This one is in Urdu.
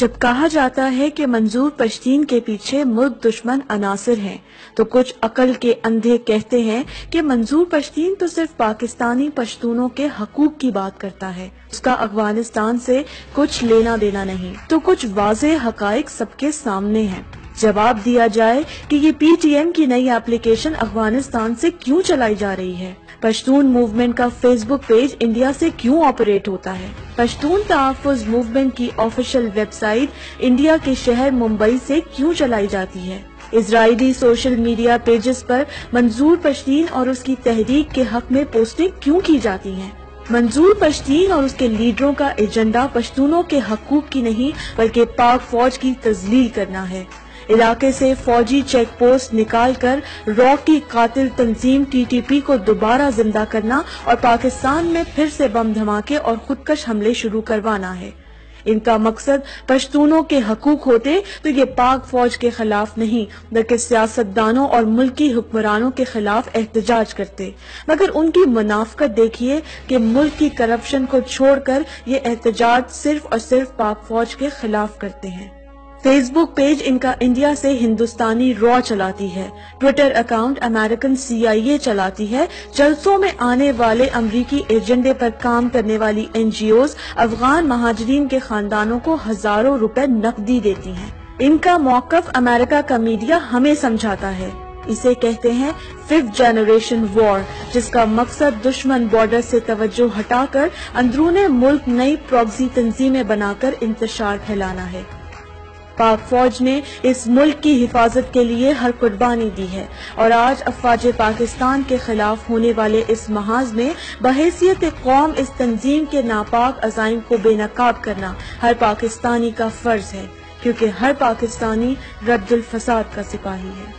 جب کہا جاتا ہے کہ منظور پشتین کے پیچھے ملک دشمن عناصر ہیں تو کچھ عقل کے اندھے کہتے ہیں کہ منظور پشتین تو صرف پاکستانی پشتونوں کے حقوق کی بات کرتا ہے، اس کا افغانستان سے کچھ لینا دینا نہیں۔ تو کچھ واضح حقائق سب کے سامنے ہیں۔ جواب دیا جائے کہ یہ پی ٹی ایم کی نئی ایپلیکیشن افغانستان سے کیوں چلائی جا رہی ہے، پشتون موومنٹ کا فیس بک پیج انڈیا سے کیوں آپریٹ ہوتا ہے، پشتون تحفظ موومنٹ کی آفیشیل ویب سائٹ انڈیا کے شہر ممبئی سے کیوں چلائی جاتی ہے، اسرائیلی سوشل میڈیا پیجز پر منظور پشتین اور اس کی تحریک کے حق میں پوسٹنگ کیوں کی جاتی ہیں۔ منظور پشتین اور اس کے لیڈروں کا ایجنڈا پشتونوں کے حقوق کی نہیں بلکہ پاک فوج کی تذلیل کرنا ہے۔ علاقے سے فوجی چیک پوسٹ نکال کر را کی قاتل تنظیم ٹی ٹی پی کو دوبارہ زندہ کرنا اور پاکستان میں پھر سے بم دھماکے اور خودکش حملے شروع کروانا ہے۔ ان کا مقصد پشتونوں کے حقوق ہوتے تو یہ پاک فوج کے خلاف نہیں بلکہ سیاستدانوں اور ملکی حکمرانوں کے خلاف احتجاج کرتے، مگر ان کی منافقت دیکھیے کہ ملک کی کرپشن کو چھوڑ کر یہ احتجاج صرف اور صرف پاک فوج کے خلاف کرتے ہیں۔ فیس بک پیج ان کا انڈیا سے ہندوستانی را چلاتی ہے، ٹویٹر اکاؤنٹ امریکن سی آئی اے چلاتی ہے، جلسوں میں آنے والے امریکی ایجنڈے پر کام کرنے والی این جی اوز افغان مہاجرین کے خاندانوں کو ہزاروں روپے نقدی دیتی ہیں۔ ان کا موقف امریکہ کا میڈیا ہمیں سمجھاتا ہے، اسے کہتے ہیں 5th جنریشن وار، جس کا مقصد دشمن بارڈر سے توجہ ہٹا کر اندرون ملک نئی پراکسی تنظیمیں بنا کر انتشار پھیلانا ہے۔ پاک فوج نے اس ملک کی حفاظت کے لیے ہر قربانی دی ہے اور آج افواج پاکستان کے خلاف ہونے والے اس محاذ میں بحیثیت قوم اس تنظیم کے ناپاک عزائم کو بے نقاب کرنا ہر پاکستانی کا فرض ہے، کیونکہ ہر پاکستانی رد الفساد کا سپاہی ہے۔